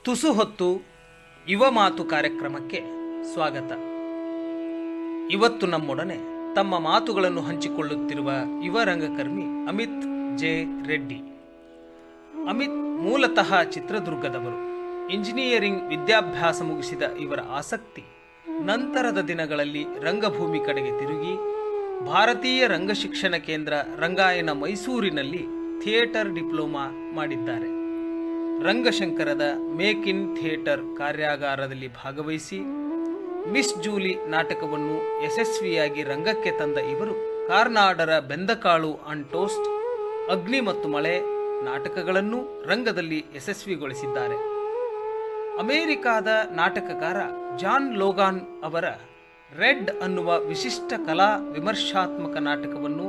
ತುಸು ಹೊತ್ತು ಯುವ ಮಾತು ಕಾರ್ಯಕ್ರಮಕ್ಕೆ ಸ್ವಾಗತ. ಇವತ್ತು ನಮ್ಮೊಡನೆ ತಮ್ಮ ಮಾತುಗಳನ್ನು ಹಂಚಿಕೊಳ್ಳುತ್ತಿರುವ ಯುವ ರಂಗಕರ್ಮಿ ಅಮಿತ್ ಜೆ ರೆಡ್ಡಿ. ಅಮಿತ್ ಮೂಲತಃ ಚಿತ್ರದುರ್ಗದವರು. ಇಂಜಿನಿಯರಿಂಗ್ ವಿದ್ಯಾಭ್ಯಾಸ ಮುಗಿಸಿದ ಇವರ ಆಸಕ್ತಿ ನಂತರದ ದಿನಗಳಲ್ಲಿ ರಂಗಭೂಮಿ ಕಡೆಗೆ ತಿರುಗಿ ಭಾರತೀಯ ರಂಗಶಿಕ್ಷಣ ಕೇಂದ್ರ ರಂಗಾಯಣ ಮೈಸೂರಿನಲ್ಲಿ ಥಿಯೇಟರ್ ಡಿಪ್ಲೊಮಾ ಮಾಡಿದ್ದಾರೆ. ರಂಗಶಂಕರದ ಮೇಕ್ ಇನ್ ಥಿಯೇಟರ್ ಕಾರ್ಯಾಗಾರದಲ್ಲಿ ಭಾಗವಹಿಸಿ ಮಿಸ್ ಜೂಲಿ ನಾಟಕವನ್ನು ಯಶಸ್ವಿಯಾಗಿ ರಂಗಕ್ಕೆ ತಂದ ಇವರು ಕಾರ್ನಾಡರ ಬೆಂದಕಾಳು ಅಂಡ್ ಟೋಸ್ಟ್, ಅಗ್ನಿ ಮತ್ತು ಮಳೆ ನಾಟಕಗಳನ್ನು ರಂಗದಲ್ಲಿ ಯಶಸ್ವಿಗೊಳಿಸಿದ್ದಾರೆ. ಅಮೆರಿಕಾದ ನಾಟಕಕಾರ ಜಾನ್ ಲೋಗಾನ್ ಅವರ ರೆಡ್ ಅನ್ನುವ ವಿಶಿಷ್ಟ ಕಲಾ ವಿಮರ್ಶಾತ್ಮಕ ನಾಟಕವನ್ನು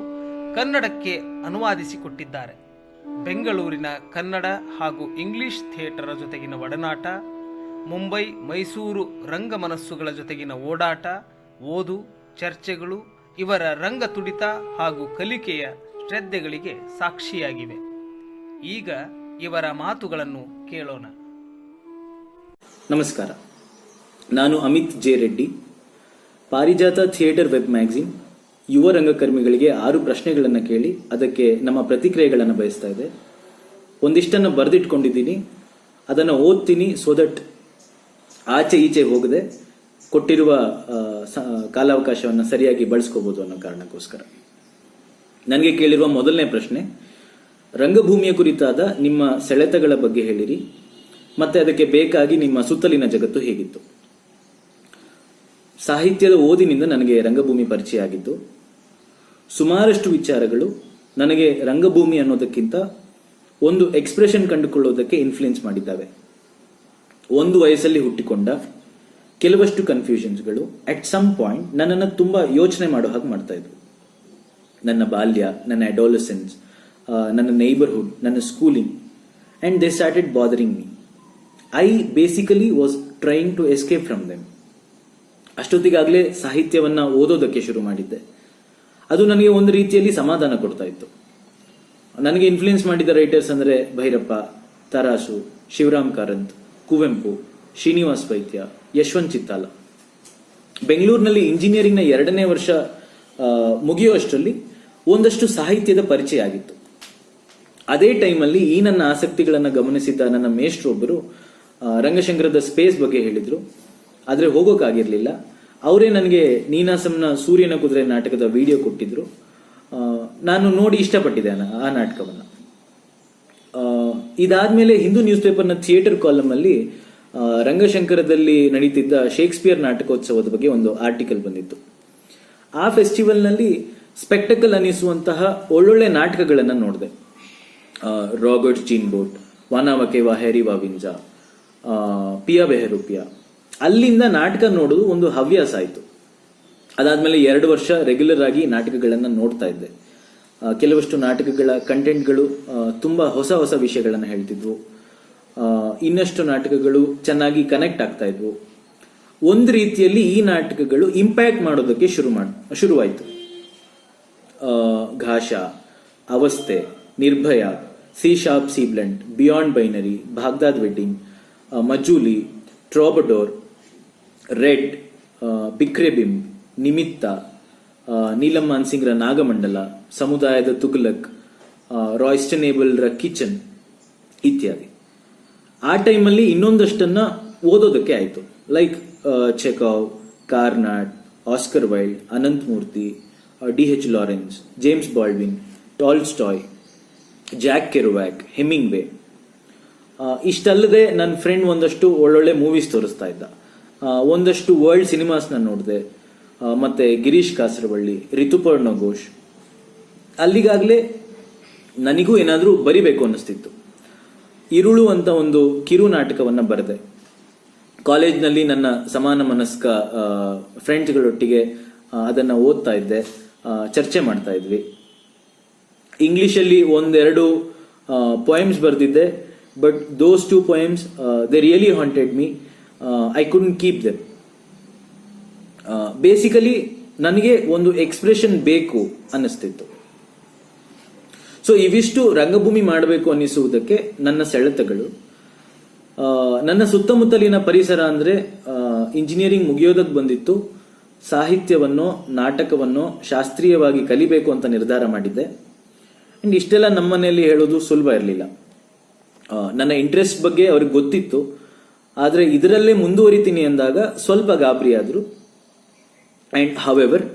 ಕನ್ನಡಕ್ಕೆ ಅನುವಾದಿಸಿಕೊಟ್ಟಿದ್ದಾರೆ. ಬೆಂಗಳೂರಿನ ಕನ್ನಡ ಹಾಗೂ ಇಂಗ್ಲಿಷ್ ಥಿಯೇಟರ್ ಜೊತೆಗಿನ ಒಡನಾಟ, ಮುಂಬೈ ಮೈಸೂರು ರಂಗಮನಸ್ಸುಗಳ ಜೊತೆಗಿನ ಓಡಾಟ, ಓದು, ಚರ್ಚೆಗಳು ಇವರ ರಂಗ ತುಡಿತ ಹಾಗೂ ಕಲಿಕೆಯ ಶ್ರದ್ಧೆಗಳಿಗೆ ಸಾಕ್ಷಿಯಾಗಿವೆ. ಈಗ ಇವರ ಮಾತುಗಳನ್ನು ಕೇಳೋಣ. ನಮಸ್ಕಾರ, ನಾನು ಅಮಿತ್ ಜೆ ರೆಡ್ಡಿ. ಪಾರಿಜಾತ ಥಿಯೇಟರ್ ವೆಬ್ ಮ್ಯಾಗಝಿನ್ ಯುವ ರಂಗಕರ್ಮಿಗಳಿಗೆ 6 ಪ್ರಶ್ನೆಗಳನ್ನು ಕೇಳಿ ಅದಕ್ಕೆ ನಮ್ಮ ಪ್ರತಿಕ್ರಿಯೆಗಳನ್ನು ಬಯಸ್ತಾ ಇದೆ. ಒಂದಿಷ್ಟನ್ನು ಬರೆದಿಟ್ಕೊಂಡಿದ್ದೀನಿ, ಅದನ್ನು ಓದ್ತೀನಿ. ಸೊ ದಟ್ ಆಚೆ ಈಚೆ ಹೋಗದೆ ಕೊಟ್ಟಿರುವ ಕಾಲಾವಕಾಶವನ್ನು ಸರಿಯಾಗಿ ಬಳಸ್ಕೋಬಹುದು ಅನ್ನೋ ಕಾರಣಕ್ಕೋಸ್ಕರ. ನನಗೆ ಕೇಳಿರುವ ಮೊದಲನೇ ಪ್ರಶ್ನೆ, ರಂಗಭೂಮಿಯ ಕುರಿತಾದ ನಿಮ್ಮ ಸೆಳೆತಗಳ ಬಗ್ಗೆ ಹೇಳಿರಿ, ಮತ್ತೆ ಅದಕ್ಕೆ ಬೇಕಾಗಿ ನಿಮ್ಮ ಸುತ್ತಲಿನ ಜಗತ್ತು ಹೇಗಿತ್ತು? ಸಾಹಿತ್ಯದ ಓದಿನಿಂದ ನನಗೆ ರಂಗಭೂಮಿ ಪರಿಚಯ ಆಗಿದ್ದು. ಸುಮಾರಷ್ಟು ವಿಚಾರಗಳು ನನಗೆ ರಂಗಭೂಮಿ ಅನ್ನೋದಕ್ಕಿಂತ ಒಂದು ಎಕ್ಸ್ಪ್ರೆಷನ್ ಕಂಡುಕೊಳ್ಳೋದಕ್ಕೆ ಇನ್ಫ್ಲುಯೆನ್ಸ್ ಮಾಡಿದ್ದಾವೆ. ಒಂದು ವಯಸ್ಸಲ್ಲಿ ಹುಟ್ಟಿಕೊಂಡ ಕೆಲವಷ್ಟು ಕನ್ಫ್ಯೂಷನ್ಸ್ಗಳು ಅಟ್ ಸಮ್ ಪಾಯಿಂಟ್ ನನ್ನನ್ನು ತುಂಬಾ ಯೋಚನೆ ಮಾಡೋ ಹಾಗೆ ಮಾಡ್ತಾ ಇದ್ವು. ನನ್ನ ಬಾಲ್ಯ, ನನ್ನ ಅಡೋಲಸೆನ್ಸ್, ನನ್ನ ನೇಬರ್ಹುಡ್, ನನ್ನ schooling, and they started bothering me. I basically was trying to escape from them. ಅಷ್ಟೊತ್ತಿಗಾಗಲೇ ಸಾಹಿತ್ಯವನ್ನ ಓದೋದಕ್ಕೆ ಶುರು ಮಾಡಿದ್ದೆ. ಅದು ನನಗೆ ಒಂದು ರೀತಿಯಲ್ಲಿ ಸಮಾಧಾನ ಕೊಡ್ತಾ ಇತ್ತು. ನನಗೆ ಇನ್ಫ್ಲುಯೆನ್ಸ್ ಮಾಡಿದ ರೈಟರ್ಸ್ ಅಂದರೆ ಭೈರಪ್ಪ, ತರಾಸು, ಶಿವರಾಮ್ ಕಾರಂತ್, ಕುವೆಂಪು, ಶ್ರೀನಿವಾಸ್ ವೈದ್ಯ, ಯಶವಂತ್ ಚಿತ್ತಾಲ. ಬೆಂಗಳೂರಿನಲ್ಲಿ ಇಂಜಿನಿಯರಿಂಗ್ನ 2ನೇ ವರ್ಷ ಮುಗಿಯುವಷ್ಟರಲ್ಲಿ ಒಂದಷ್ಟು ಸಾಹಿತ್ಯದ ಪರಿಚಯ ಆಗಿತ್ತು. ಅದೇ ಟೈಮಲ್ಲಿ ಈ ನನ್ನ ಆಸಕ್ತಿಗಳನ್ನು ಗಮನಿಸಿದ್ದ ನನ್ನ ಮೇಷ್ಟ್ರೊಬ್ಬರು ರಂಗಶಂಕರದ ಸ್ಪೇಸ್ ಬಗ್ಗೆ ಹೇಳಿದ್ರು. ಆದರೆ ಹೋಗೋಕ್ಕಾಗಿರ್ಲಿಲ್ಲ. ಅವರೇ ನನಗೆ ನೀನಾಸಂನ ಸೂರ್ಯನ ಕುದುರೆ ನಾಟಕದ ವಿಡಿಯೋ ಕೊಟ್ಟಿದ್ರು. ನಾನು ನೋಡಿ ಇಷ್ಟಪಟ್ಟಿದ್ದೆ ಆ ನಾಟಕವನ್ನು. ಇದಾದ್ಮೇಲೆ ಹಿಂದೂ ನ್ಯೂಸ್ ಪೇಪರ್ನ ಥಿಯೇಟರ್ ಕಾಲಮ್ ಅಲ್ಲಿ ರಂಗಶಂಕರದಲ್ಲಿ ನಡೀತಿದ್ದ ಶೇಕ್ಸ್ಪಿಯರ್ ನಾಟಕೋತ್ಸವದ ಬಗ್ಗೆ ಒಂದು ಆರ್ಟಿಕಲ್ ಬಂದಿತ್ತು. ಆ ಫೆಸ್ಟಿವಲ್ನಲ್ಲಿ ಸ್ಪೆಕ್ಟಕಲ್ ಅನಿಸುವಂತಹ ಒಳ್ಳೊಳ್ಳೆ ನಾಟಕಗಳನ್ನು ನೋಡಿದೆ. ರಾಬರ್ಟ್ ಜೀನ್ ಬೋಟ್, ವಾನಾವಕೆ ವಾಹೇರಿ ವಾವಿಂಜಾ, ಪಿಯಾ ಬೆಹರುಪಿಯಾ. ಅಲ್ಲಿಂದ ನಾಟಕ ನೋಡೋದು ಒಂದು ಹವ್ಯಾಸ ಆಯಿತು. ಅದಾದ್ಮೇಲೆ 2 ವರ್ಷ ರೆಗ್ಯುಲರ್ ಆಗಿ ನಾಟಕಗಳನ್ನು ನೋಡ್ತಾ ಇದ್ದೆ. ಕೆಲವಷ್ಟು ನಾಟಕಗಳ ಕಂಟೆಂಟ್ಗಳು ತುಂಬಾ ಹೊಸ ಹೊಸ ವಿಷಯಗಳನ್ನು ಹೇಳ್ತಿದ್ವು. ಇನ್ನಷ್ಟು ನಾಟಕಗಳು ಚೆನ್ನಾಗಿ ಕನೆಕ್ಟ್ ಆಗ್ತಾ ಇದ್ವು. ಒಂದು ರೀತಿಯಲ್ಲಿ ಈ ನಾಟಕಗಳು ಇಂಪ್ಯಾಕ್ಟ್ ಮಾಡೋದಕ್ಕೆ ಶುರುವಾಯಿತು. ಘಾಷ, ಅವಸ್ಥೆ, Nirbhaya, C sharp C blunt, beyond binary, Baghdad wedding, Majuli, troubadour, red, ಬಿಕ್ರೆಬಿಂಬ್, ನಿಮಿತ್ತ, ನೀಲಂ ಮಾನ್ಸಿಂಗ್ರ ನಾಗಮಂಡಲ, ಸಮುದಾಯದ ತುಗ್ಲಕ್, ರಾಯ್ಸ್ಟನೇಬಲ್ರ ಕಿಚನ್ ಇತ್ಯಾದಿ. ಆ ಟೈಮಲ್ಲಿ ಇನ್ನೊಂದಷ್ಟನ್ನ ಓದೋದಕ್ಕೆ ಆಯಿತು. Like Chekhov, Karnad, Oscar Wilde, Ananth Murthy, D H. Lawrence, James Baldwin, Tolstoy, Jack Kerouac, Hemingway. ಇಷ್ಟಲ್ಲದೆ ನನ್ನ ಫ್ರೆಂಡ್ ಒಂದಷ್ಟು ಒಳ್ಳೊಳ್ಳೆ ಮೂವೀಸ್ ತೋರಿಸ್ತಾ ಇದ್ದ. ಒಂದಷ್ಟು ವರ್ಲ್ಡ್ ಸಿನಿಮಾಸ್ನ ನೋಡಿದೆ. ಮತ್ತೆ ಗಿರೀಶ್ ಕಾಸರವಳ್ಳಿ, ರಿತುಪರ್ಣ ಘೋಷ್. ಅಲ್ಲಿಗಾಗಲೇ ನನಗೂ ಏನಾದರೂ ಬರಿಬೇಕು ಅನ್ನಿಸ್ತಿತ್ತು. ಇರುಳು ಅಂತ ಒಂದು ಕಿರು ನಾಟಕವನ್ನು ಬರೆದೆ. ಕಾಲೇಜ್ನಲ್ಲಿ ನನ್ನ ಸಮಾನ ಮನಸ್ಕ ಫ್ರೆಂಡ್ಸ್ಗಳೊಟ್ಟಿಗೆ ಅದನ್ನು ಓದ್ತಾ ಇದ್ದೆ, ಚರ್ಚೆ ಮಾಡ್ತಾ ಇದ್ವಿ. ಇಂಗ್ಲಿಷಲ್ಲಿ 1-2 poems ಬರೆದಿದ್ದೆ. But those 2 poems, they really haunted me. I couldn't keep them. Basically, ನನಗೆ ಒಂದು ಎಕ್ಸ್ಪ್ರೆಷನ್ ಬೇಕು ಅನ್ನಿಸ್ತಿತ್ತು. ಸೊ ಇವಿಷ್ಟು ರಂಗಭೂಮಿ ಮಾಡಬೇಕು ಅನ್ನಿಸುವುದಕ್ಕೆ ನನ್ನ ಸೆಳೆತಗಳು. ನನ್ನ ಸುತ್ತಮುತ್ತಲಿನ ಪರಿಸರ ಅಂದರೆ ಇಂಜಿನಿಯರಿಂಗ್ ಮುಗಿಯೋದಕ್ಕೆ ಬಂದಿತ್ತು. ಸಾಹಿತ್ಯವನ್ನು, ನಾಟಕವನ್ನು ಶಾಸ್ತ್ರೀಯವಾಗಿ ಕಲಿಬೇಕು ಅಂತ ನಿರ್ಧಾರ ಮಾಡಿದ್ದೆ. ಆ್ಯಂಡ್ ಇಷ್ಟೆಲ್ಲ ನಮ್ಮ ಮನೆಯಲ್ಲಿ ಹೇಳೋದು ಸುಲಭ ಇರಲಿಲ್ಲ. ನನ್ನ ಇಂಟ್ರೆಸ್ಟ್ ಬಗ್ಗೆ ಅವ್ರಿಗೆ ಗೊತ್ತಿತ್ತು, ಆದರೆ ಇದರಲ್ಲೇ ಮುಂದುವರಿತೀನಿ ಅಂದಾಗ ಸ್ವಲ್ಪ ಗಾಬರಿ ಆದರು. ಆ್ಯಂಡ್ ಹವೆವರ್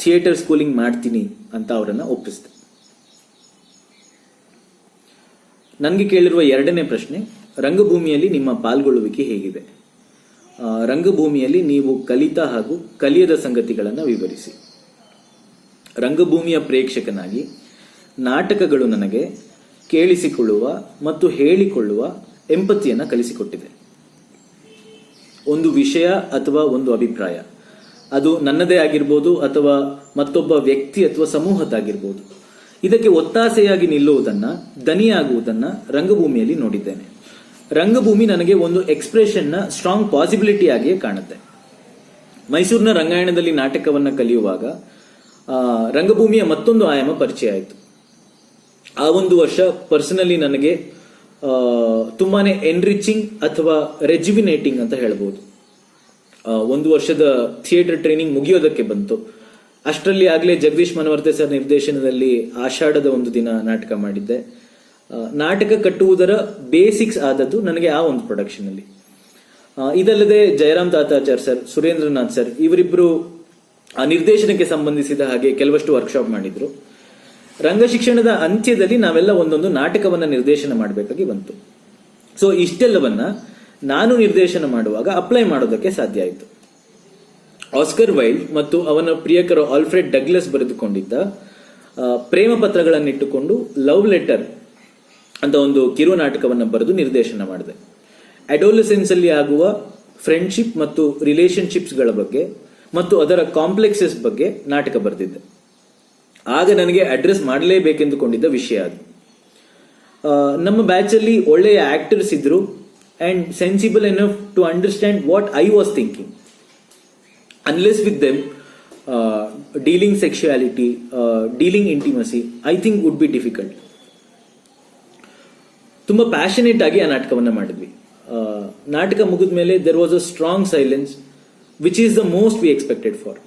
ಥಿಯೇಟರ್ ಸ್ಕೂಲಿಂಗ್ ಮಾಡ್ತೀನಿ ಅಂತ ಅವರನ್ನು ಒಪ್ಪಿಸಿದೆ. ನನಗೆ ಕೇಳಿರುವ ಎರಡನೇ ಪ್ರಶ್ನೆ, ರಂಗಭೂಮಿಯಲ್ಲಿ ನಿಮ್ಮ ಪಾಲ್ಗೊಳ್ಳುವಿಕೆ ಹೇಗಿದೆ? ರಂಗಭೂಮಿಯಲ್ಲಿ ನೀವು ಕಲಿತ ಹಾಗೂ ಕಲಿಯದ ಸಂಗತಿಗಳನ್ನು ವಿವರಿಸಿ. ರಂಗಭೂಮಿಯ ಪ್ರೇಕ್ಷಕನಾಗಿ ನಾಟಕಗಳು ನನಗೆ ಕೇಳಿಸಿಕೊಳ್ಳುವ ಮತ್ತು ಹೇಳಿಕೊಳ್ಳುವ ಎಂಪತಿಯನ್ನು ಕಲಿಸಿಕೊಟ್ಟಿದೆ. ಒಂದು ವಿಷಯ ಅಥವಾ ಒಂದು ಅಭಿಪ್ರಾಯ, ಅದು ನನ್ನದೇ ಆಗಿರ್ಬೋದು ಅಥವಾ ಮತ್ತೊಬ್ಬ ವ್ಯಕ್ತಿ ಅಥವಾ ಸಮೂಹದ್ದಾಗಿರ್ಬೋದು, ಇದಕ್ಕೆ ಒತ್ತಾಸೆಯಾಗಿ ನಿಲ್ಲುವುದನ್ನು, ದನಿಯಾಗುವುದನ್ನು ರಂಗಭೂಮಿಯಲ್ಲಿ ನೋಡಿದ್ದೇನೆ. ರಂಗಭೂಮಿ ನನಗೆ ಒಂದು ಎಕ್ಸ್ಪ್ರೆಷನ್ನ ಸ್ಟ್ರಾಂಗ್ ಪಾಸಿಬಿಲಿಟಿ ಆಗಿಯೇ ಕಾಣುತ್ತೆ. ಮೈಸೂರಿನ ರಂಗಾಯಣದಲ್ಲಿ ನಾಟಕವನ್ನು ಕಲಿಯುವಾಗ ರಂಗಭೂಮಿಯ ಮತ್ತೊಂದು ಆಯಾಮ ಪರಿಚಯ ಆಯಿತು. ಆ ಒಂದು ವರ್ಷ ಪರ್ಸನಲಿ ನನಗೆ ತುಂಬಾನೇ ಎನ್ರಿಚಿಂಗ್ ಅಥವಾ ರೆಜ್ಯುವಿನೇಟಿಂಗ್ ಅಂತ ಹೇಳ್ಬೋದು. ಒಂದು ವರ್ಷದ ಥಿಯೇಟರ್ ಟ್ರೈನಿಂಗ್ ಮುಗಿಯೋದಕ್ಕೆ ಬಂತು. ಅಷ್ಟರಲ್ಲಿ ಆಗಲೇ ಜಗದೀಶ್ ಮನವರ್ತೆ ಸರ್ ನಿರ್ದೇಶನದಲ್ಲಿ ಆಷಾಢದ ಒಂದು ದಿನ ನಾಟಕ ಮಾಡಿದ್ದೆ. ನಾಟಕ ಕಟ್ಟುವುದರ ಬೇಸಿಕ್ಸ್ ಆದದ್ದು ನನಗೆ ಆ ಒಂದು ಪ್ರೊಡಕ್ಷನ್ ಅಲ್ಲಿ. ಇದಲ್ಲದೆ ಜಯರಾಮ್ ತಾತಾಚಾರ್ ಸರ್, ಸುರೇಂದ್ರನಾಥ್ ಸರ್ ಇವರಿಬ್ಬರು ಆ ನಿರ್ದೇಶನಕ್ಕೆ ಸಂಬಂಧಿಸಿದ ಹಾಗೆ ಕೆಲವಷ್ಟು ವರ್ಕ್ಶಾಪ್ ಮಾಡಿದ್ರು. ರಂಗಶಿಕ್ಷಣದ ಅಂತ್ಯದಲ್ಲಿ ನಾವೆಲ್ಲ ಒಂದೊಂದು ನಾಟಕವನ್ನ ನಿರ್ದೇಶನ ಮಾಡಬೇಕಾಗಿ ಬಂತು. ಸೊ ಇಷ್ಟೆಲ್ಲವನ್ನ ನಾನು ನಿರ್ದೇಶನ ಮಾಡುವಾಗ ಅಪ್ಲೈ ಮಾಡೋದಕ್ಕೆ ಸಾಧ್ಯ ಆಯಿತು. ಆಸ್ಕರ್ ವೈಲ್ಡ್ ಮತ್ತು ಅವನ ಪ್ರಿಯಕರ ಆಲ್ಫ್ರೆಡ್ ಡಗ್ಲಸ್ ಬರೆದುಕೊಂಡಿದ್ದ ಪ್ರೇಮ ಪತ್ರಗಳನ್ನಿಟ್ಟುಕೊಂಡು ಲವ್ ಲೆಟರ್ ಅಂತ ಒಂದು ಕಿರು ನಾಟಕವನ್ನು ಬರೆದು ನಿರ್ದೇಶನ ಮಾಡಿದೆ. ಅಡೋಲಸೆನ್ಸ್ ಅಲ್ಲಿ ಆಗುವ ಫ್ರೆಂಡ್ಶಿಪ್ ಮತ್ತು ರಿಲೇಶನ್ಶಿಪ್ಸ್ಗಳ ಬಗ್ಗೆ ಮತ್ತು ಅದರ ಕಾಂಪ್ಲೆಕ್ಸಸ್ ಬಗ್ಗೆ ನಾಟಕ ಬರೆದಿದ್ದೆ. ಆಗ ನನಗೆ ಅಡ್ರೆಸ್ ಮಾಡಲೇಬೇಕೆಂದುಕೊಂಡಿದ್ದ ವಿಷಯ ಅದು. ನಮ್ಮ ಬ್ಯಾಚ್ ಅಲ್ಲಿ ಒಳ್ಳೆಯ ಆಕ್ಟರ್ಸ್ ಇದ್ರು and sensible enough to understand what I was thinking. Unless with them dealing sexuality, dealing intimacy I think would be difficult. ತುಂಬಾ ಪ್ಯಾಷನೇಟ್ ಆಗಿ ಆ ನಾಟಕವನ್ನ ಮಾಡಿದ್ವಿ. ನಾಟಕ ಮುಗಿದ ಮೇಲೆ there was a strong silence which is the most we expected for.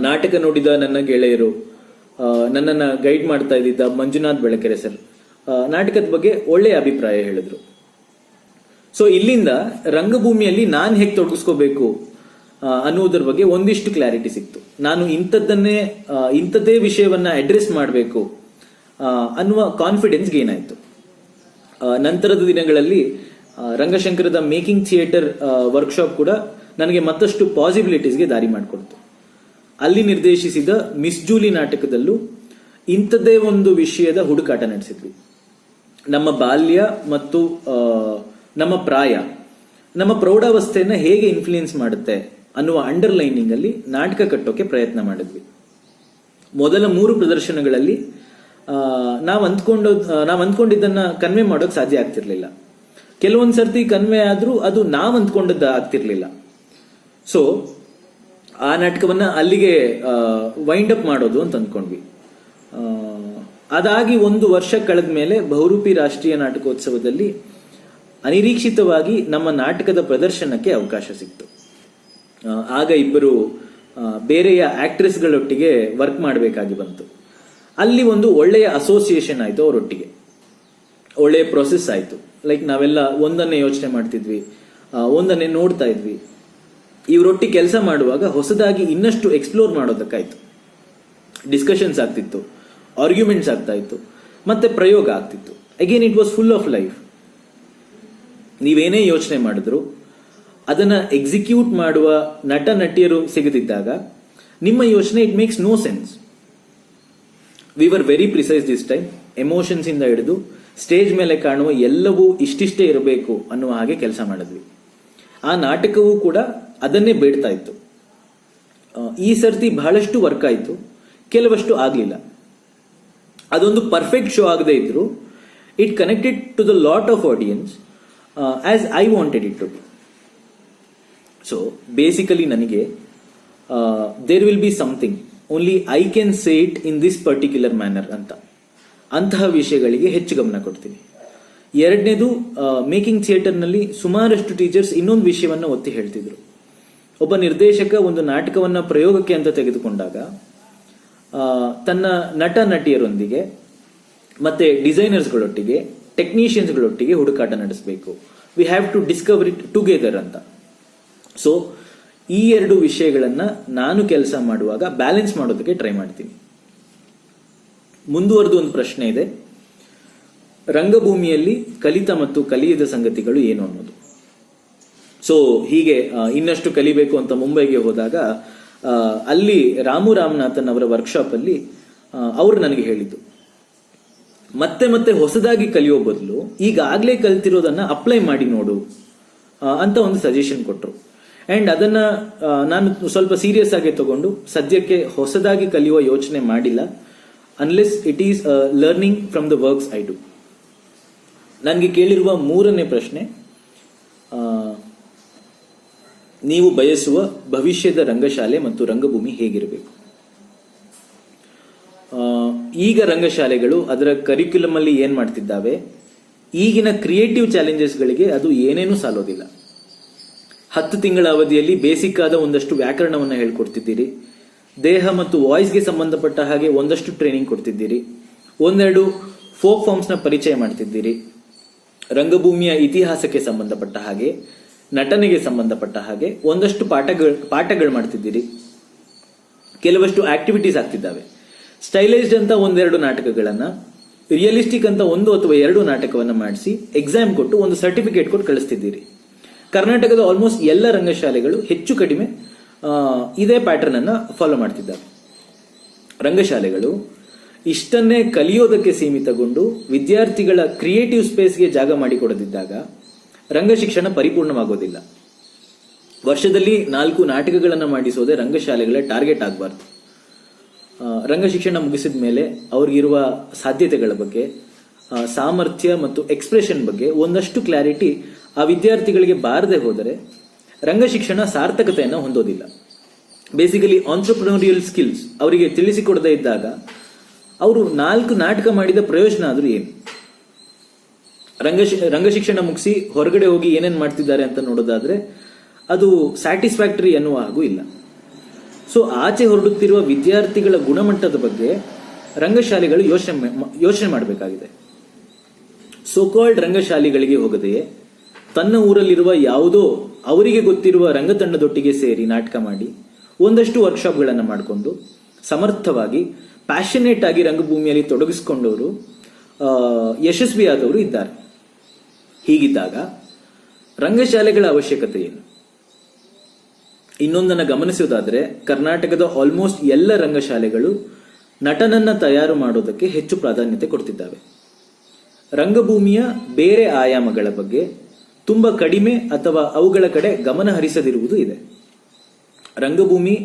ನಾಟಕ ನೋಡಿದ ನನ್ನ ಗೆಳೆಯರು, ನನ್ನನ್ನು ಗೈಡ್ ಮಾಡ್ತಾ ಇದ್ದಿದ್ದ ಮಂಜುನಾಥ್ ಬೆಳಕೆರೆ ಸರ್ ನಾಟಕದ ಬಗ್ಗೆ ಒಳ್ಳೆಯ ಅಭಿಪ್ರಾಯ ಹೇಳಿದ್ರು. ಸೊ ಇಲ್ಲಿಂದ ರಂಗಭೂಮಿಯಲ್ಲಿ ನಾನು ಹೇಗೆ ತೊಡಗಿಸ್ಕೋಬೇಕು ಅನ್ನುವುದರ ಬಗ್ಗೆ ಒಂದಿಷ್ಟು ಕ್ಲಾರಿಟಿ ಸಿಕ್ತು. ನಾನು ಇಂಥದ್ದೇ ವಿಷಯವನ್ನ ಅಡ್ರೆಸ್ ಮಾಡಬೇಕು ಅನ್ನುವ ಕಾನ್ಫಿಡೆನ್ಸ್ ಗೇನ್ ಆಯಿತು. ನಂತರದ ದಿನಗಳಲ್ಲಿ ರಂಗಶಂಕರದ ಮೇಕಿಂಗ್ ಥಿಯೇಟರ್ ವರ್ಕ್ಶಾಪ್ ಕೂಡ ನನಗೆ ಮತ್ತಷ್ಟು ಪಾಸಿಬಿಲಿಟೀಸ್ಗೆ ದಾರಿ ಮಾಡಿಕೊಡ್ತು. ಅಲ್ಲಿ ನಿರ್ದೇಶಿಸಿದ ಮಿಸ್ ಜೂಲಿ ನಾಟಕದಲ್ಲೂ ಇಂಥದ್ದೇ ಒಂದು ವಿಷಯದ ಹುಡುಕಾಟ ನಡೆಸಿದ್ವಿ. ನಮ್ಮ ಬಾಲ್ಯ ಮತ್ತು ನಮ್ಮ ಪ್ರಾಯ ನಮ್ಮ ಪ್ರೌಢಾವಸ್ಥೆಯನ್ನು ಹೇಗೆ ಇನ್ಫ್ಲೂಯೆನ್ಸ್ ಮಾಡುತ್ತೆ ಅನ್ನುವ ಅಂಡರ್ಲೈನಿಂಗ್ ಅಲ್ಲಿ ನಾಟಕ ಕಟ್ಟೋಕೆ ಪ್ರಯತ್ನ ಮಾಡಿದ್ವಿ. ಮೊದಲ 3 ಪ್ರದರ್ಶನಗಳಲ್ಲಿ ನಾವು ಅಂದ್ಕೊಂಡಿದ್ದನ್ನ ಕನ್ವೆ ಮಾಡೋಕೆ ಸಾಧ್ಯ ಆಗ್ತಿರ್ಲಿಲ್ಲ. ಕೆಲವೊಂದು ಸರ್ತಿ ಕನ್ವೆ ಆದ್ರೂ ಅದು ನಾವು ಅಂದ್ಕೊಂಡದ್ದು ಆಗ್ತಿರ್ಲಿಲ್ಲ. ಸೊ ಆ ನಾಟಕವನ್ನ ಅಲ್ಲಿಗೆ ವೈಂಡ್ ಅಪ್ ಮಾಡೋದು ಅಂತ ಅಂದ್ಕೊಂಡ್ವಿ. ಅದಾಗಿ 1 ವರ್ಷ ಕಳೆದ ಮೇಲೆ ಬಹುರೂಪಿ ರಾಷ್ಟ್ರೀಯ ನಾಟಕೋತ್ಸವದಲ್ಲಿ ಅನಿರೀಕ್ಷಿತವಾಗಿ ನಮ್ಮ ನಾಟಕದ ಪ್ರದರ್ಶನಕ್ಕೆ ಅವಕಾಶ ಸಿಕ್ತು. ಆಗ ಇಬ್ಬರು ಬೇರೆಯ ಆಕ್ಟ್ರೆಸ್ಗಳೊಟ್ಟಿಗೆ ವರ್ಕ್ ಮಾಡಬೇಕಾಗಿ ಬಂತು. ಅಲ್ಲಿ ಒಂದು ಒಳ್ಳೆಯ ಅಸೋಸಿಯೇಷನ್ ಆಯಿತು, ಅವರೊಟ್ಟಿಗೆ ಒಳ್ಳೆಯ ಪ್ರೊಸೆಸ್ ಆಯಿತು. ಲೈಕ್ ನಾವೆಲ್ಲ ಒಂದನ್ನೇ ಯೋಚನೆ ಮಾಡ್ತಿದ್ವಿ, ಒಂದನ್ನೇ ನೋಡ್ತಾ ಇದ್ವಿ. ಇವರೊಟ್ಟಿಗೆ ಕೆಲಸ ಮಾಡುವಾಗ ಹೊಸದಾಗಿ ಇನ್ನಷ್ಟು ಎಕ್ಸ್ಪ್ಲೋರ್ ಮಾಡೋದಕ್ಕಾಯ್ತು. ಡಿಸ್ಕಷನ್ಸ್ ಆಗ್ತಿತ್ತು, ಆರ್ಗ್ಯುಮೆಂಟ್ಸ್ ಆಗ್ತಾ ಇತ್ತು, ಮತ್ತೆ ಪ್ರಯೋಗ ಆಗ್ತಿತ್ತು. Again it was full of life. ನೀವೇನೇ ಯೋಚನೆ ಮಾಡಿದ್ರು ಅದನ್ನ ಎಕ್ಸಿಕ್ಯೂಟ್ ಮಾಡುವ ನಟ ನಟಿಯರು ಸಿಗದಿದ್ದಾಗ ನಿಮ್ಮ ಯೋಚನೆ it makes no sense. We were very precise this time. Emotions ಇಂದ ಹಿಡಿದು ಸ್ಟೇಜ್ ಮೇಲೆ ಕಾಣುವ ಎಲ್ಲವೂ ಇಷ್ಟಿಷ್ಟೇ ಇರಬೇಕು ಅನ್ನುವ ಹಾಗೆ ಕೆಲಸ ಮಾಡಿದ್ವಿ. ಆ ನಾಟಕವೂ ಕೂಡ ಅದನ್ನೇ ಬೇಡ್ತಾ ಇತ್ತು. ಈ ಸರ್ತಿ ಬಹಳಷ್ಟು ವರ್ಕ್ ಆಯಿತು, ಕೆಲವಷ್ಟು ಆಗಲಿಲ್ಲ. ಅದೊಂದು ಪರ್ಫೆಕ್ಟ್ ಶೋ ಆಗದೆ ಇದ್ರು it connected to the lot of audience as I wanted it to be. So basically ನನಗೆ there will be something only I can say it in this particular manner ಅಂತಹ ವಿಷಯಗಳಿಗೆ ಹೆಚ್ಚು ಗಮನ ಕೊಡ್ತೀನಿ. ಎರಡನೇದು, ಮೇಕಿಂಗ್ ಥಿಯೇಟರ್ನಲ್ಲಿ ಸುಮಾರಷ್ಟು ಟೀಚರ್ಸ್ ಇನ್ನೊಂದು ವಿಷಯವನ್ನು ಒತ್ತಿ ಹೇಳ್ತಿದ್ರು. ಒಬ್ಬ ನಿರ್ದೇಶಕ ಒಂದು ನಾಟಕವನ್ನ ಪ್ರಯೋಗಕ್ಕೆ ಅಂತ ತೆಗೆದುಕೊಂಡಾಗ ತನ್ನ ನಟ ನಟಿಯರೊಂದಿಗೆ ಮತ್ತೆ ಡಿಸೈನರ್ಸ್ಗಳೊಟ್ಟಿಗೆ ಟೆಕ್ನಿಷಿಯನ್ಸ್ಗಳೊಟ್ಟಿಗೆ ಹುಡುಕಾಟ ನಡೆಸಬೇಕು. We have to discover it together ಅಂತ. ಸೊ ಈ ಎರಡು ವಿಷಯಗಳನ್ನ ನಾನು ಕೆಲಸ ಮಾಡುವಾಗ ಬ್ಯಾಲೆನ್ಸ್ ಮಾಡೋದಕ್ಕೆ ಟ್ರೈ ಮಾಡ್ತೀನಿ. ಮುಂದುವರೆದು ಒಂದು ಪ್ರಶ್ನೆ ಇದೆ, ರಂಗಭೂಮಿಯಲ್ಲಿ ಕಲಿತ ಮತ್ತು ಕಲಿಯದ ಸಂಗತಿಗಳು ಏನು ಅನ್ನೋದು. ಸೊ ಹೀಗೆ ಇನ್ನಷ್ಟು ಕಲಿಬೇಕು ಅಂತ ಮುಂಬೈಗೆ ಹೋದಾಗ ಅಲ್ಲಿ ರಾಮು ರಾಮನಾಥನ್ ಅವರ ವರ್ಕ್ಶಾಪ್ ಅಲ್ಲಿ ಅವರು ನನಗೆ ಹೇಳಿದ್ದು, ಮತ್ತೆ ಮತ್ತೆ ಹೊಸದಾಗಿ ಕಲಿಯೋ ಬದಲು ಈಗಾಗಲೇ ಕಲ್ತಿರೋದನ್ನ ಅಪ್ಲೈ ಮಾಡಿ ನೋಡು ಅಂತ ಒಂದು ಸಜೆಷನ್ ಕೊಟ್ಟರು. ಅಂಡ್ ಅದನ್ನ ನಾನು ಸ್ವಲ್ಪ ಸೀರಿಯಸ್ ಆಗಿ ತಗೊಂಡು ಸದ್ಯಕ್ಕೆ ಹೊಸದಾಗಿ ಕಲಿಯುವ ಯೋಚನೆ ಮಾಡಿಲ್ಲ, unless it is learning from the works I do. ನನಗೆ ಕೇಳಿರುವ ಮೂರನೇ ಪ್ರಶ್ನೆ, ನೀವು ಬಯಸುವ ಭವಿಷ್ಯದ ರಂಗಶಾಲೆ ಮತ್ತು ರಂಗಭೂಮಿ ಹೇಗಿರಬೇಕು? ಈಗ ರಂಗಶಾಲೆಗಳು ಅದರ ಕರಿಕ್ಯುಲಮ್ ಅಲ್ಲಿ ಏನ್ ಮಾಡ್ತಿದ್ದಾವೆ, ಈಗಿನ ಕ್ರಿಯೇಟಿವ್ ಚಾಲೆಂಜಸ್ಗಳಿಗೆ ಅದು ಏನೇನೂ ಸಾಲೋದಿಲ್ಲ. 10 ತಿಂಗಳ ಅವಧಿಯಲ್ಲಿ ಬೇಸಿಕ್ ಆದ ಒಂದಷ್ಟು ವ್ಯಾಕರಣವನ್ನು ಹೇಳ್ಕೊಡ್ತಿದ್ದೀರಿ, ದೇಹ ಮತ್ತು ವಾಯ್ಸ್ಗೆ ಸಂಬಂಧಪಟ್ಟ ಹಾಗೆ ಒಂದಷ್ಟು ಟ್ರೈನಿಂಗ್ ಕೊಡ್ತಿದ್ದೀರಿ, ಒಂದೆರಡು ಫೋಕ್ ಫಾರ್ಮ್ಸ್ ನ ಪರಿಚಯ ಮಾಡ್ತಿದ್ದೀರಿ, ರಂಗಭೂಮಿಯ ಇತಿಹಾಸಕ್ಕೆ ಸಂಬಂಧಪಟ್ಟ ಹಾಗೆ, ನಟನೆಗೆ ಸಂಬಂಧಪಟ್ಟ ಹಾಗೆ ಒಂದಷ್ಟು ಪಾಠಗಳು ಮಾಡ್ತಿದ್ದೀರಿ, ಕೆಲವಷ್ಟು ಆಕ್ಟಿವಿಟೀಸ್ ಆಗ್ತಿದ್ದಾವೆ. ಸ್ಟೈಲೈಸ್ಡ್ ಅಂತ ಒಂದೆರಡು ನಾಟಕಗಳನ್ನ, ರಿಯಲಿಸ್ಟಿಕ್ ಅಂತ 1 ಅಥವಾ 2 ನಾಟಕವನ್ನ ಮಾಡಿಸಿ ಎಕ್ಸಾಮ್ ಕೊಟ್ಟು ಒಂದು ಸರ್ಟಿಫಿಕೇಟ್ ಕೊಟ್ಟು ಕಳಿಸ್ತಿದ್ದೀರಿ. ಕರ್ನಾಟಕದ ಆಲ್ಮೋಸ್ಟ್ ಎಲ್ಲ ರಂಗಶಾಲೆಗಳು ಹೆಚ್ಚು ಕಡಿಮೆ ಇದೇ ಪ್ಯಾಟರ್ನ್ ಅನ್ನ ಫಾಲೋ ಮಾಡ್ತಿದ್ದಾವೆ. ರಂಗಶಾಲೆಗಳು ಇಷ್ಟನ್ನೇ ಕಲಿಯೋದಕ್ಕೆ ಸೀಮಿತಗೊಂಡು ವಿದ್ಯಾರ್ಥಿಗಳ ಕ್ರಿಯೇಟಿವ್ ಸ್ಪೇಸ್ಗೆ ಜಾಗ ಮಾಡಿಕೊಡದಿದ್ದಾಗ ರಂಗ ಶಿಕ್ಷಣ ಪರಿಪೂರ್ಣವಾಗೋದಿಲ್ಲ. ವರ್ಷದಲ್ಲಿ 4 ನಾಟಕಗಳನ್ನು ಮಾಡಿಸೋದೇ ರಂಗಶಾಲೆಗಳ ಟಾರ್ಗೆಟ್ ಆಗಬಾರ್ದು. ರಂಗ ಶಿಕ್ಷಣ ಮುಗಿಸಿದ ಮೇಲೆ ಅವ್ರಿಗಿರುವ ಸಾಧ್ಯತೆಗಳ ಬಗ್ಗೆ, ಸಾಮರ್ಥ್ಯ ಮತ್ತು ಎಕ್ಸ್ಪ್ರೆಷನ್ ಬಗ್ಗೆ ಒಂದಷ್ಟು ಕ್ಲಾರಿಟಿ ಆ ವಿದ್ಯಾರ್ಥಿಗಳಿಗೆ ಬಾರದೆ ಹೋದರೆ ರಂಗ ಶಿಕ್ಷಣ ಸಾರ್ಥಕತೆಯನ್ನು ಹೊಂದೋದಿಲ್ಲ. ಬೇಸಿಕಲಿ ಆಂಟ್ರಪ್ರನೋರಿಯಲ್ ಸ್ಕಿಲ್ಸ್ ಅವರಿಗೆ ತಿಳಿಸಿಕೊಡದೇ ಇದ್ದಾಗ ಅವರು 4 ನಾಟಕ ಮಾಡಿದ ಪ್ರಯೋಜನ ಆದ್ರೂ ಏನು? ರಂಗ ಶಿಕ್ಷಣ ಮುಗಿಸಿ ಹೊರಗಡೆ ಹೋಗಿ ಏನೇನ್ ಮಾಡ್ತಿದ್ದಾರೆ ಅಂತ ನೋಡೋದಾದ್ರೆ ಅದು ಸ್ಯಾಟಿಸ್ಫ್ಯಾಕ್ಟರಿ ಅನ್ನುವ ಹಾಗೂ ಇಲ್ಲ. ಸೊ ಆಚೆ ಹೊರಡುತ್ತಿರುವ ವಿದ್ಯಾರ್ಥಿಗಳ ಗುಣಮಟ್ಟದ ಬಗ್ಗೆ ರಂಗಶಾಲೆಗಳು ಯೋಚನೆ ಮಾಡಬೇಕಾಗಿದೆ. ಸೋಕಾಲ್ಡ್ ರಂಗಶಾಲೆಗಳಿಗೆ ಹೋಗದೆಯೇ ತನ್ನ ಊರಲ್ಲಿರುವ ಯಾವುದೋ ಅವರಿಗೆ ಗೊತ್ತಿರುವ ರಂಗತಂಡದೊಟ್ಟಿಗೆ ಸೇರಿ ನಾಟಕ ಮಾಡಿ ಒಂದಷ್ಟು ವರ್ಕ್ಶಾಪ್ಗಳನ್ನು ಮಾಡಿಕೊಂಡು ಸಮರ್ಥವಾಗಿ ಪ್ಯಾಷನೇಟ್ ಆಗಿ ರಂಗಭೂಮಿಯಲ್ಲಿ ತೊಡಗಿಸಿಕೊಂಡವರು ಯಶಸ್ವಿಯಾದವರು ಇದ್ದಾರೆ. ಹೀಗಿದ್ದಾಗ ರಂಗಶಾಲೆಗಳ ಅವಶ್ಯಕತೆ ಏನು? ಇನ್ನೊಂದನ್ನು ಗಮನಿಸುವುದಾದ್ರೆ ಕರ್ನಾಟಕದ ಆಲ್ಮೋಸ್ಟ್ ಎಲ್ಲ ರಂಗಶಾಲೆಗಳು ನಟನನ್ನ ತಯಾರು ಮಾಡೋದಕ್ಕೆ ಹೆಚ್ಚು ಪ್ರಾಧಾನ್ಯತೆ ಕೊಡ್ತಿದ್ದಾವೆ. ರಂಗಭೂಮಿಯ ಬೇರೆ ಆಯಾಮಗಳ ಬಗ್ಗೆ ತುಂಬಾ ಕಡಿಮೆ ಅಥವಾ ಅವುಗಳ ಕಡೆ ಗಮನ ಹರಿಸದಿರುವುದು ಇದೆ. ರಂಗಭೂಮಿ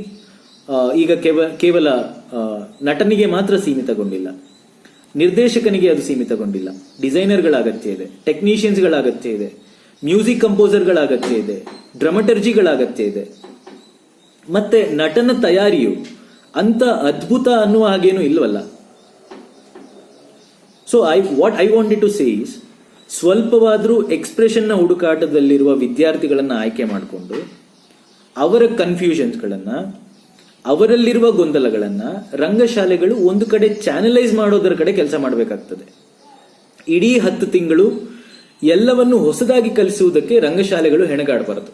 ಈಗ ಕೇವಲ ನಟನಿಗೆ ಮಾತ್ರ ಸೀಮಿತಗೊಂಡಿಲ್ಲ, ನಿರ್ದೇಶಕನಿಗೆ ಅದು ಸೀಮಿತಗೊಂಡಿಲ್ಲ. ಡಿಸೈನರ್ಗಳ ಅಗತ್ಯ ಇದೆ, ಟೆಕ್ನಿಷಿಯನ್ಸ್ಗಳ ಅಗತ್ಯ ಇದೆ, ಮ್ಯೂಸಿಕ್ ಕಂಪೋಸರ್ಗಳ ಅಗತ್ಯ ಇದೆ, ಡ್ರಮಟರ್ಜಿಗಳ ಅಗತ್ಯ ಇದೆ. ಮತ್ತೆ ನಟನ ತಯಾರಿಯು ಅಂತ ಅದ್ಭುತ ಅನ್ನುವ ಹಾಗೇನು ಇಲ್ವಲ್ಲ. So what I wanted to say is, ಸ್ವಲ್ಪವಾದರೂ ಎಕ್ಸ್ಪ್ರೆಷನ್ನ ಹುಡುಕಾಟದಲ್ಲಿರುವ ವಿದ್ಯಾರ್ಥಿಗಳನ್ನ ಆಯ್ಕೆ ಮಾಡಿಕೊಂಡು ಅವರ ಕನ್ಫ್ಯೂಷನ್ಸ್ಗಳನ್ನ, ಅವರಲ್ಲಿರುವ ಗೊಂದಲಗಳನ್ನ ರಂಗಶಾಲೆಗಳು ಒಂದು ಕಡೆ ಚಾನಲೈಸ್ ಮಾಡೋದರ ಕಡೆ ಕೆಲಸ ಮಾಡಬೇಕಾಗ್ತದೆ. ಇಡೀ 10 ತಿಂಗಳು ಎಲ್ಲವನ್ನು ಹೊಸದಾಗಿ ಕಲಿಸುವುದಕ್ಕೆ ರಂಗಶಾಲೆಗಳು ಹೆಣಗಾಡಬಾರದು.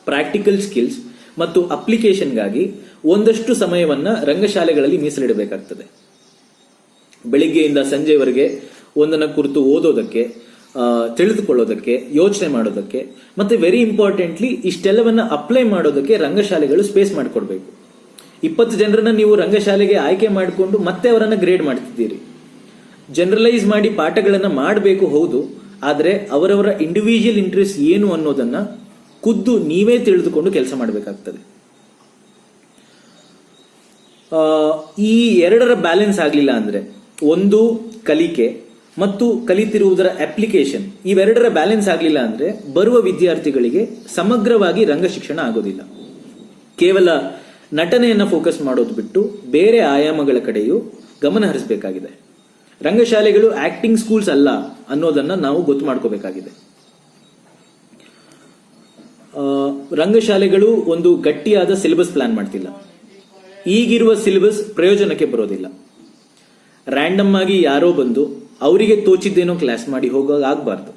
ಪ್ರಾಕ್ಟಿಕಲ್ ಸ್ಕಿಲ್ಸ್ ಮತ್ತು ಅಪ್ಲಿಕೇಶನ್ಗಾಗಿ ಒಂದಷ್ಟು ಸಮಯವನ್ನ ರಂಗಶಾಲೆಗಳಲ್ಲಿ ಮೀಸಲಿಡಬೇಕಾಗ್ತದೆ. ಬೆಳಿಗ್ಗೆಯಿಂದ ಸಂಜೆವರೆಗೆ ಒಂದನ್ನ ಕುರಿತು ಓದೋದಕ್ಕೆ, ತಿಳಿದುಕೊಳ್ಳೋದಕ್ಕೆ, ಯೋಚನೆ ಮಾಡೋದಕ್ಕೆ, ಮತ್ತೆ ವೆರಿ ಇಂಪಾರ್ಟೆಂಟ್ಲಿ ಇಷ್ಟೆಲ್ಲವನ್ನ ಅಪ್ಲೈ ಮಾಡೋದಕ್ಕೆ ರಂಗಶಾಲೆಗಳು ಸ್ಪೇಸ್ ಮಾಡಿಕೊಡ್ಬೇಕು. 20 ಜನರನ್ನ ನೀವು ರಂಗಶಾಲೆಗೆ ಆಯ್ಕೆ ಮಾಡಿಕೊಂಡು ಮತ್ತೆ ಅವರನ್ನ ಗ್ರೇಡ್ ಮಾಡ್ತಿದ್ದೀರಿ. ಜನರಲೈಸ್ ಮಾಡಿ ಪಾಠಗಳನ್ನ ಮಾಡಬೇಕು, ಹೌದು, ಆದರೆ ಅವರವರ ಇಂಡಿವಿಜುವಲ್ ಇಂಟ್ರೆಸ್ಟ್ ಏನು ಅನ್ನೋದನ್ನ ಖುದ್ದು ನೀವೇ ತಿಳಿದುಕೊಂಡು ಕೆಲಸ ಮಾಡಬೇಕಾಗ್ತದೆ. ಈ ಎರಡರ ಬ್ಯಾಲೆನ್ಸ್ ಆಗಲಿಲ್ಲ ಅಂದ್ರೆ, ಒಂದು ಕಲಿಕೆ ಮತ್ತು ಕಲಿತಿರುವುದರ ಅಪ್ಲಿಕೇಶನ್, ಇವೆರಡರ ಬ್ಯಾಲೆನ್ಸ್ ಆಗಲಿಲ್ಲ ಅಂದ್ರೆ ಬರುವ ವಿದ್ಯಾರ್ಥಿಗಳಿಗೆ ಸಮಗ್ರವಾಗಿ ರಂಗ ಶಿಕ್ಷಣ ಆಗೋದಿಲ್ಲ. ಕೇವಲ ನಟನೆಯನ್ನ ಫೋಕಸ್ ಮಾಡೋದು ಬಿಟ್ಟು ಬೇರೆ ಆಯಾಮಗಳ ಕಡೆಯೂ ಗಮನ ಹರಿಸಬೇಕಾಗಿದೆ. ರಂಗಶಾಲೆಗಳು ಆಕ್ಟಿಂಗ್ ಸ್ಕೂಲ್ಸ್ ಅಲ್ಲ ಅನ್ನೋದನ್ನ ನಾವು ಗೊತ್ತು ಮಾಡ್ಕೋಬೇಕಾಗಿದೆ. ರಂಗಶಾಲೆಗಳು ಒಂದು ಗಟ್ಟಿಯಾದ ಸಿಲೆಬಸ್ ಪ್ಲಾನ್ ಮಾಡ್ತಿಲ್ಲ. ಈಗಿರುವ ಸಿಲೆಬಸ್ ಪ್ರಯೋಜನಕ್ಕೆ ಬರೋದಿಲ್ಲ. ರ್ಯಾಂಡಮ್ ಆಗಿ ಯಾರೋ ಬಂದು ಅವರಿಗೆ ತೋಚಿದ್ದೇನೋ ಕ್ಲಾಸ್ ಮಾಡಿ ಹೋಗೋದಾಗಬಾರ್ದು.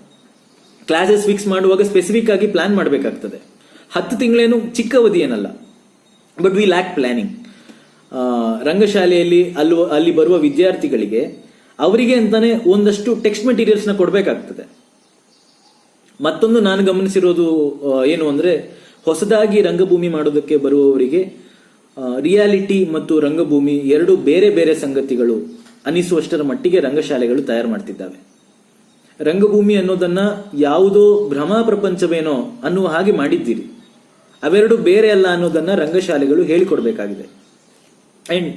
ಕ್ಲಾಸಸ್ ಫಿಕ್ಸ್ ಮಾಡುವಾಗ ಸ್ಪೆಸಿಫಿಕ್ ಆಗಿ ಪ್ಲಾನ್ ಮಾಡಬೇಕಾಗ್ತದೆ. 10 ತಿಂಗಳೇನು ಚಿಕ್ಕ ಅವಧಿ ಏನಲ್ಲ, ಬಟ್ ವಿ ಲ್ಯಾಕ್ ಪ್ಲಾನಿಂಗ್. ರಂಗಶಾಲೆಯಲ್ಲಿ ಅಲ್ಲಿ ಬರುವ ವಿದ್ಯಾರ್ಥಿಗಳಿಗೆ ಅವರಿಗೆ ಅಂತಾನೆ ಒಂದಷ್ಟು ಟೆಕ್ಸ್ಟ್ ಮೆಟೀರಿಯಲ್ಸ್ ನ ಕೊಡಬೇಕಾಗ್ತದೆ. ಮತ್ತೊಂದು ನಾನು ಗಮನಿಸಿರೋದು ಏನು ಅಂದ್ರೆ, ಹೊಸದಾಗಿ ರಂಗಭೂಮಿ ಮಾಡೋದಕ್ಕೆ ಬರುವವರಿಗೆ ರಿಯಾಲಿಟಿ ಮತ್ತು ರಂಗಭೂಮಿ ಎರಡು ಬೇರೆ ಬೇರೆ ಸಂಗತಿಗಳು ಅನಿಸುವಷ್ಟರ ಮಟ್ಟಿಗೆ ರಂಗಶಾಲೆಗಳು ತಯಾರು ಮಾಡ್ತಿದ್ದಾವೆ. ರಂಗಭೂಮಿ ಅನ್ನೋದನ್ನ ಯಾವುದೋ ಭ್ರಮಾ ಪ್ರಪಂಚವೇನೋ ಅನ್ನುವ ಹಾಗೆ ಮಾಡಿದ್ದೀರಿ. ಅವೆರಡು ಬೇರೆ ಅಲ್ಲ ಅನ್ನೋದನ್ನ ರಂಗಶಾಲೆಗಳು ಹೇಳಿಕೊಡ್ಬೇಕಾಗಿದೆ. ಅಂಡ್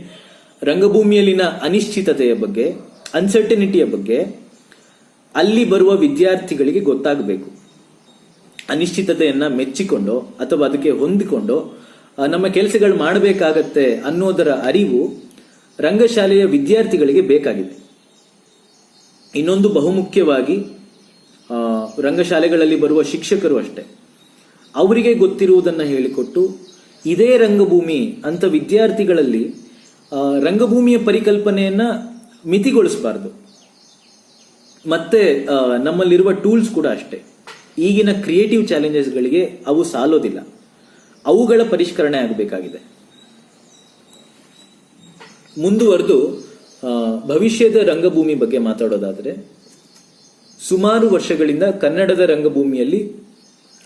ರಂಗಭೂಮಿಯಲ್ಲಿನ ಅನಿಶ್ಚಿತತೆಯ ಬಗ್ಗೆ, ಅನ್ಸರ್ಟನಿಟಿಯ ಬಗ್ಗೆ ಅಲ್ಲಿ ಬರುವ ವಿದ್ಯಾರ್ಥಿಗಳಿಗೆ ಗೊತ್ತಾಗಬೇಕು. ಅನಿಶ್ಚಿತತೆಯನ್ನ ಮೆಚ್ಚಿಕೊಂಡು ಅಥವಾ ಅದಕ್ಕೆ ಹೊಂದಿಕೊಂಡು ನಮ್ಮ ಕೆಲಸಗಳು ಮಾಡಬೇಕಾಗತ್ತೆ ಅನ್ನೋದರ ಅರಿವು ರಂಗಶಾಲೆಯ ವಿದ್ಯಾರ್ಥಿಗಳಿಗೆ ಬೇಕಾಗಿದೆ. ಇನ್ನೊಂದು ಬಹುಮುಖ್ಯವಾಗಿ ರಂಗಶಾಲೆಗಳಲ್ಲಿ ಬರುವ ಶಿಕ್ಷಕರು ಅಷ್ಟೇ, ಅವರಿಗೆ ಗೊತ್ತಿರುವುದನ್ನು ಹೇಳಿಕೊಟ್ಟು ಇದೇ ರಂಗಭೂಮಿ ಅಂತ ವಿದ್ಯಾರ್ಥಿಗಳಲ್ಲಿ ರಂಗಭೂಮಿಯ ಪರಿಕಲ್ಪನೆಯನ್ನ ಮಿತಿಗೊಳಿಸಬಾರದು. ಮತ್ತೆ ನಮ್ಮಲ್ಲಿರುವ ಟೂಲ್ಸ್ ಕೂಡ ಅಷ್ಟೇ, ಈಗಿನ ಕ್ರಿಯೇಟಿವ್ ಚಾಲೆಂಜಸ್ಗಳಿಗೆ ಅವು ಸಾಲೋದಿಲ್ಲ. ಅವುಗಳ ಪರಿಷ್ಕರಣೆ ಆಗಬೇಕಾಗಿದೆ. ಮುಂದುವರೆದು ಭವಿಷ್ಯದ ರಂಗಭೂಮಿ ಬಗ್ಗೆ ಮಾತಾಡೋದಾದರೆ, ಸುಮಾರು ವರ್ಷಗಳಿಂದ ಕನ್ನಡದ ರಂಗಭೂಮಿಯಲ್ಲಿ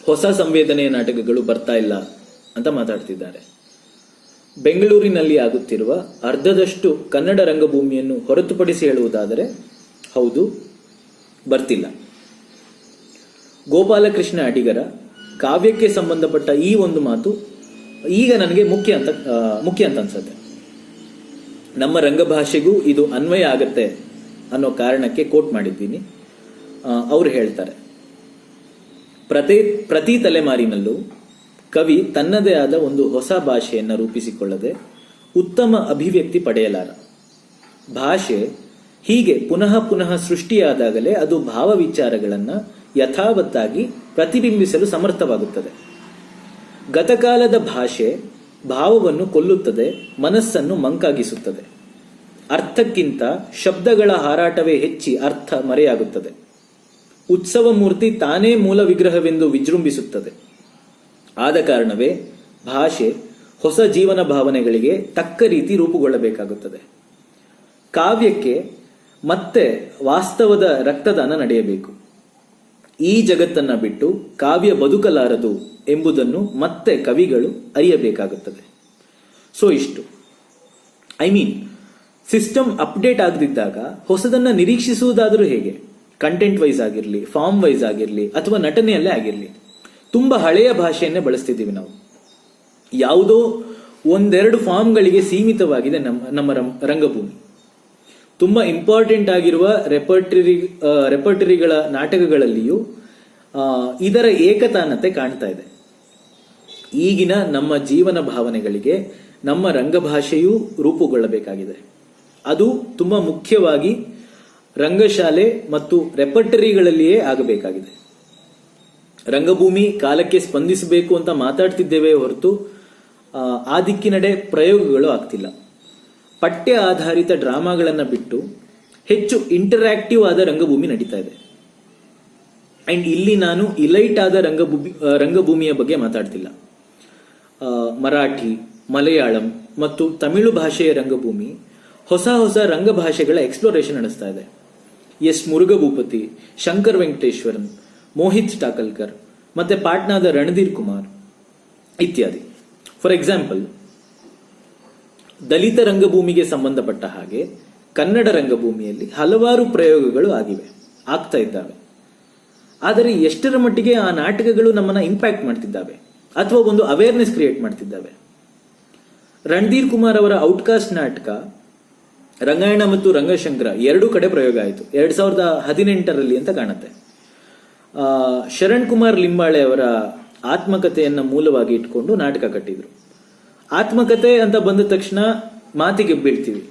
ಹೊಸ ಸಂವೇದನೆಯ ನಾಟಕಗಳು ಬರ್ತಾ ಇಲ್ಲ ಅಂತ ಮಾತಾಡ್ತಿದ್ದಾರೆ. ಬೆಂಗಳೂರಿನಲ್ಲಿ ಆಗುತ್ತಿರುವ ಅರ್ಧದಷ್ಟು ಕನ್ನಡ ರಂಗಭೂಮಿಯನ್ನು ಹೊರತುಪಡಿಸಿ ಹೇಳುವುದಾದರೆ, ಹೌದು, ಬರ್ತಿಲ್ಲ. ಗೋಪಾಲಕೃಷ್ಣ ಅಡಿಗರ ಕಾವ್ಯಕ್ಕೆ ಸಂಬಂಧಪಟ್ಟ ಈ ಒಂದು ಮಾತು ಈಗ ನನಗೆ ಮುಖ್ಯ ಅಂತ ಅನ್ಸುತ್ತೆ. ನಮ್ಮ ರಂಗಭಾಷೆಗೂ ಇದು ಅನ್ವಯ ಆಗತ್ತೆ ಅನ್ನೋ ಕಾರಣಕ್ಕೆ ಕೋಟ್ ಮಾಡಿದ್ದೀನಿ. ಅವರು ಹೇಳ್ತಾರೆ, ಪ್ರತಿ ತಲೆಮಾರಿನಲ್ಲೂ ಕವಿ ತನ್ನದೇ ಆದ ಒಂದು ಹೊಸ ಭಾಷೆಯನ್ನು ರೂಪಿಸಿಕೊಳ್ಳದೆ ಉತ್ತಮ ಅಭಿವ್ಯಕ್ತಿ ಪಡೆಯಲಾರ. ಭಾಷೆ ಹೀಗೆ ಪುನಃ ಪುನಃ ಸೃಷ್ಟಿಯಾದಾಗಲೇ ಅದು ಭಾವವಿಚಾರಗಳನ್ನು ಯಥಾವತ್ತಾಗಿ ಪ್ರತಿಬಿಂಬಿಸಲು ಸಮರ್ಥವಾಗುತ್ತದೆ. ಗತಕಾಲದ ಭಾಷೆ ಭಾವವನ್ನು ಕೊಲ್ಲುತ್ತದೆ, ಮನಸ್ಸನ್ನು ಮಂಕಾಗಿಸುತ್ತದೆ. ಅರ್ಥಕ್ಕಿಂತ ಶಬ್ದಗಳ ಹಾರಾಟವೇ ಹೆಚ್ಚಿ ಅರ್ಥ ಮರೆಯಾಗುತ್ತದೆ. ಉತ್ಸವ ಮೂರ್ತಿ ತಾನೇ ಮೂಲ ವಿಗ್ರಹವೆಂದು ವಿಜೃಂಭಿಸುತ್ತದೆ. ಆದ ಕಾರಣವೇ ಭಾಷೆ ಹೊಸ ಜೀವನ ಭಾವನೆಗಳಿಗೆ ತಕ್ಕ ರೀತಿ ರೂಪುಗೊಳ್ಳಬೇಕಾಗುತ್ತದೆ. ಕಾವ್ಯಕ್ಕೆ ಮತ್ತೆ ವಾಸ್ತವದ ರಕ್ತದಾನ ನಡೆಯಬೇಕು. ಈ ಜಗತ್ತನ್ನ ಬಿಟ್ಟು ಕಾವ್ಯ ಬದುಕಲಾರದು ಎಂಬುದನ್ನು ಮತ್ತೆ ಕವಿಗಳು ಅರಿಯಬೇಕಾಗುತ್ತದೆ. ಸೊ ಇಷ್ಟು, ಸಿಸ್ಟಮ್ ಅಪ್ಡೇಟ್ ಆಗದಿದ್ದಾಗ ಹೊಸದನ್ನ ನಿರೀಕ್ಷಿಸುವುದಾದರೂ ಹೇಗೆ? ಕಂಟೆಂಟ್ ವೈಸ್ ಆಗಿರಲಿ, ಫಾರ್ಮ್ ವೈಸ್ ಆಗಿರಲಿ, ಅಥವಾ ನಟನೆಯಲ್ಲೇ ಆಗಿರಲಿ, ತುಂಬಾ ಹಳೆಯ ಭಾಷೆಯನ್ನೇ ಬಳಸ್ತಿದ್ದೀವಿ ನಾವು. ಯಾವುದೋ ಒಂದೆರಡು ಫಾರ್ಮ್ಗಳಿಗೆ ಸೀಮಿತವಾಗಿದೆ ನಮ್ಮ ರಂಗಭೂಮಿ. ತುಂಬಾ ಇಂಪಾರ್ಟೆಂಟ್ ಆಗಿರುವ ರೆಪರ್ಟರಿಗಳ ನಾಟಕಗಳಲ್ಲಿಯೂ ಇದರ ಏಕತಾನತೆ ಕಾಣ್ತಾ ಇದೆ. ಈಗಿನ ನಮ್ಮ ಜೀವನ ಭಾವನೆಗಳಿಗೆ ನಮ್ಮ ರಂಗಭಾಷೆಯೂ ರೂಪುಗೊಳ್ಳಬೇಕಾಗಿದೆ. ಅದು ತುಂಬಾ ಮುಖ್ಯವಾಗಿ ರಂಗಶಾಲೆ ಮತ್ತು ರೆಪರ್ಟರಿಗಳಲ್ಲಿಯೇ ಆಗಬೇಕಾಗಿದೆ. ರಂಗಭೂಮಿ ಕಾಲಕ್ಕೆ ಸ್ಪಂದಿಸಬೇಕು ಅಂತ ಮಾತಾಡ್ತಿದ್ದೇವೆ ಹೊರತು ಆ ದಿಕ್ಕಿನಡೆ ಪ್ರಯೋಗಗಳು ಆಗ್ತಿಲ್ಲ. ಪಠ್ಯ ಆಧಾರಿತ ಡ್ರಾಮಾಗಳನ್ನು ಬಿಟ್ಟು ಹೆಚ್ಚು ಇಂಟರಾಕ್ಟಿವ್ ಆದ ರಂಗಭೂಮಿ ನಡೀತಾ ಇದೆ. ಅಂಡ್ ಇಲ್ಲಿ ನಾನು ಇಲೈಟ್ ಆದ ರಂಗಭೂಮಿಯ ಬಗ್ಗೆ ಮಾತಾಡ್ತಿಲ್ಲ. ಮರಾಠಿ, ಮಲಯಾಳಂ ಮತ್ತು ತಮಿಳು ಭಾಷೆಯ ರಂಗಭೂಮಿ ಹೊಸ ಹೊಸ ರಂಗಭಾಷೆಗಳ ಎಕ್ಸ್ಪ್ಲೋರೇಷನ್ ನಡೆಸ್ತಾ ಇದೆ. ಎಸ್ ಮುರುಗಭೂಪತಿ, ಶಂಕರ್ ವೆಂಕಟೇಶ್ವರನ್, ಮೋಹಿತ್ ಟಾಕಲ್ಕರ್, ಮತ್ತೆ ಪಾಟ್ನಾದ ರಣಧೀರ್ ಕುಮಾರ್ ಇತ್ಯಾದಿ. ಫಾರ್ ಎಕ್ಸಾಂಪಲ್, ದಲಿತ ರಂಗಭೂಮಿಗೆ ಸಂಬಂಧಪಟ್ಟ ಹಾಗೆ ಕನ್ನಡ ರಂಗಭೂಮಿಯಲ್ಲಿ ಹಲವಾರು ಪ್ರಯೋಗಗಳು ಆಗ್ತಾ ಇದ್ದಾವೆ. ಆದರೆ ಎಷ್ಟರ ಮಟ್ಟಿಗೆ ಆ ನಾಟಕಗಳು ನಮ್ಮನ್ನ ಇಂಪ್ಯಾಕ್ಟ್ ಮಾಡ್ತಿದ್ದಾವೆ ಅಥವಾ ಒಂದು ಅವೇರ್ನೆಸ್ ಕ್ರಿಯೇಟ್ ಮಾಡ್ತಿದ್ದಾವೆ? ರಣಧೀರ್ ಕುಮಾರ್ ಅವರ ಔಟ್ಕಾಸ್ಟ್ ನಾಟಕ ರಂಗಾಯಣ ಮತ್ತು ರಂಗಶಂಕರ ಎರಡೂ ಕಡೆ ಪ್ರಯೋಗ ಆಯಿತು 2018ರಲ್ಲಿ ಅಂತ ಕಾಣುತ್ತೆ. ಶರಣ್ ಕುಮಾರ್ ಲಿಂಬಾಳೆ ಅವರ ಆತ್ಮಕಥೆಯನ್ನ ಮೂಲವಾಗಿ ಇಟ್ಕೊಂಡು ನಾಟಕ ಕಟ್ಟಿದ್ರು. ಆತ್ಮಕಥೆ ಅಂತ ಬಂದ ತಕ್ಷಣ ಮಾತಿಗೆ ಬೀಳ್ತೀವಿ.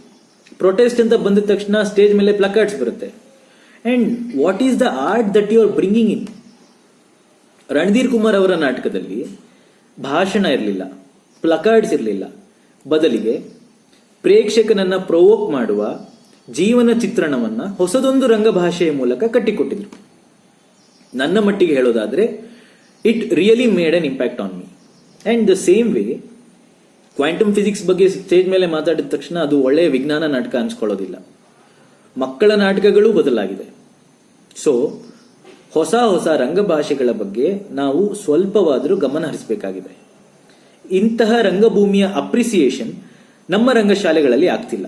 ಪ್ರೊಟೆಸ್ಟ್ ಅಂತ ಬಂದ ತಕ್ಷಣ ಸ್ಟೇಜ್ ಮೇಲೆ ಪ್ಲಕಾರ್ಡ್ಸ್ ಬರುತ್ತೆ. And what is the art that you are bringing in? Randhir Kumar ಅವರ ನಾಟಕದಲ್ಲಿ ಭಾಷಣ ಇರಲಿಲ್ಲ, ಪ್ಲಕಾರ್ಡ್ಸ್ ಇರಲಿಲ್ಲ. ಬದಲಿಗೆ ಪ್ರೇಕ್ಷಕನನ್ನ ಪ್ರೊವೋಕ್ ಮಾಡುವ ಜೀವನ ಚಿತ್ರಣವನ್ನ ಹೊಸದೊಂದು ರಂಗಭಾಷೆಯ ಮೂಲಕ ಕಟ್ಟಿಕೊಟ್ಟಿದ್ರು. ನನ್ನ ಮಟ್ಟಿಗೆ ಹೇಳೋದಾದ್ರೆ it really made an impact on me. And the same way quantum physics ಬಗ್ಗೆ ಸ್ಟೇಜ್ ಮೇಲೆ ಮಾತಾಡಿದ ತಕ್ಷಣ ಅದು ಒಳ್ಳೆಯ ವಿಜ್ಞಾನ ನಾಟಕ ಅನ್ಸ್ಕೊಳ್ಳೋದಿಲ್ಲ. ಮಕ್ಕಳ ನಾಟಕಗಳೂ ಬದಲಾಗಿದೆ. ಸೊ ಹೊಸ ಹೊಸ ರಂಗಭಾಷೆಗಳ ಬಗ್ಗೆ ನಾವು ಸ್ವಲ್ಪವಾದರೂ ಗಮನ ಹರಿಸಬೇಕಾಗಿದೆ. ಇಂತಹ ರಂಗಭೂಮಿಯ ಅಪ್ರಿಸಿಯೇಷನ್ ನಮ್ಮ ರಂಗಶಾಲೆಗಳಲ್ಲಿ ಆಗ್ತಿಲ್ಲ.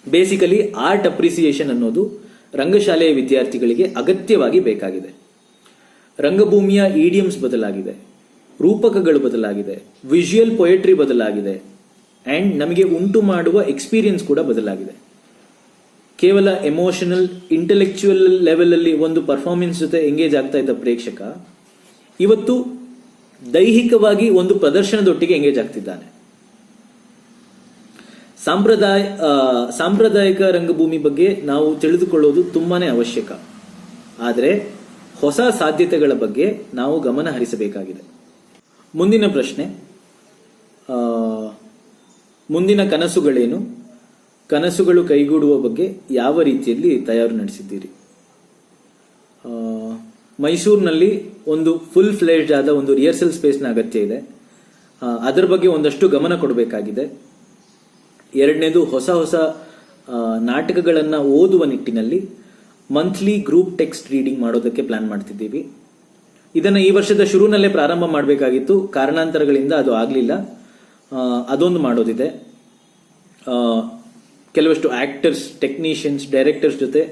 ಬೇಸಿಕಲಿ ಆರ್ಟ್ ಅಪ್ರಿಸಿಯೇಷನ್ ಅನ್ನೋದು ರಂಗಶಾಲೆಯ ವಿದ್ಯಾರ್ಥಿಗಳಿಗೆ ಅಗತ್ಯವಾಗಿ ಬೇಕಾಗಿದೆ. ರಂಗಭೂಮಿಯ ಈಡಿಯಮ್ಸ್ ಬದಲಾಗಿದೆ, ರೂಪಕಗಳು ಬದಲಾಗಿದೆ, ವಿಜುವಲ್ ಪೊಯೆಟ್ರಿ ಬದಲಾಗಿದೆ, ಅಂಡ್ ನಮಗೆ ಉಂಟು ಮಾಡುವ ಎಕ್ಸ್ಪೀರಿಯನ್ಸ್ ಕೂಡ ಬದಲಾಗಿದೆ. ಕೇವಲ ಎಮೋಷನಲ್ ಇಂಟೆಲೆಕ್ಚುಯಲ್ ಲೆವೆಲ್ ಅಲ್ಲಿ ಒಂದು ಪರ್ಫಾರ್ಮೆನ್ಸ್ ಜೊತೆ ಎಂಗೇಜ್ ಆಗ್ತಾ ಇದ್ದ ಪ್ರೇಕ್ಷಕ ಇವತ್ತು ದೈಹಿಕವಾಗಿ ಒಂದು ಪ್ರದರ್ಶನದೊಟ್ಟಿಗೆ ಎಂಗೇಜ್ ಆಗ್ತಿದ್ದಾನೆ. ಸಾಂಪ್ರದಾಯಿಕ ರಂಗಭೂಮಿ ಬಗ್ಗೆ ನಾವು ತಿಳಿದುಕೊಳ್ಳೋದು ತುಂಬಾನೇ ಅವಶ್ಯಕ. ಆದರೆ ಹೊಸ ಸಾಧ್ಯತೆಗಳ ಬಗ್ಗೆ ನಾವು ಗಮನ ಹರಿಸಬೇಕಾಗಿದೆ. ಮುಂದಿನ ಪ್ರಶ್ನೆ, ಮುಂದಿನ ಕನಸುಗಳೇನು? ಕನಸುಗಳು ಕೈಗೂಡುವ ಬಗ್ಗೆ ಯಾವ ರೀತಿಯಲ್ಲಿ ತಯಾರು ನಡೆಸಿದ್ದೀರಿ? ಮೈಸೂರಿನಲ್ಲಿ ಒಂದು ಫುಲ್ ಫ್ಲೆಜ್ಡ್ ಆದ ಒಂದು ರಿಹರ್ಸಲ್ ಸ್ಪೇಸ್ನ ಅಗತ್ಯ ಇದೆ. ಅದರ ಬಗ್ಗೆ ಒಂದಷ್ಟು ಗಮನ ಕೊಡಬೇಕಾಗಿದೆ. ಎರಡನೇದು, ಹೊಸ ಹೊಸ ನಾಟಕಗಳನ್ನು ಓದುವ ನಿಟ್ಟಿನಲ್ಲಿ ಮಂತ್ಲಿ ಗ್ರೂಪ್ ಟೆಕ್ಸ್ಟ್ ರೀಡಿಂಗ್ ಮಾಡೋದಕ್ಕೆ ಪ್ಲಾನ್ ಮಾಡ್ತಿದ್ದೀವಿ. ಇದನ್ನು ಈ ವರ್ಷದ ಶುರುವಿನಲ್ಲೇ ಪ್ರಾರಂಭ ಮಾಡಬೇಕಾಗಿತ್ತು, ಕಾರಣಾಂತರಗಳಿಂದ ಅದು ಆಗಲಿಲ್ಲ. ಅದೊಂದು ಮಾಡೋದಿದೆ. ಕೆಲವಷ್ಟು ಆಕ್ಟರ್ಸ್, ಟೆಕ್ನಿಷಿಯನ್ಸ್, ಡೈರೆಕ್ಟರ್ಸ್ ಜೊತೆ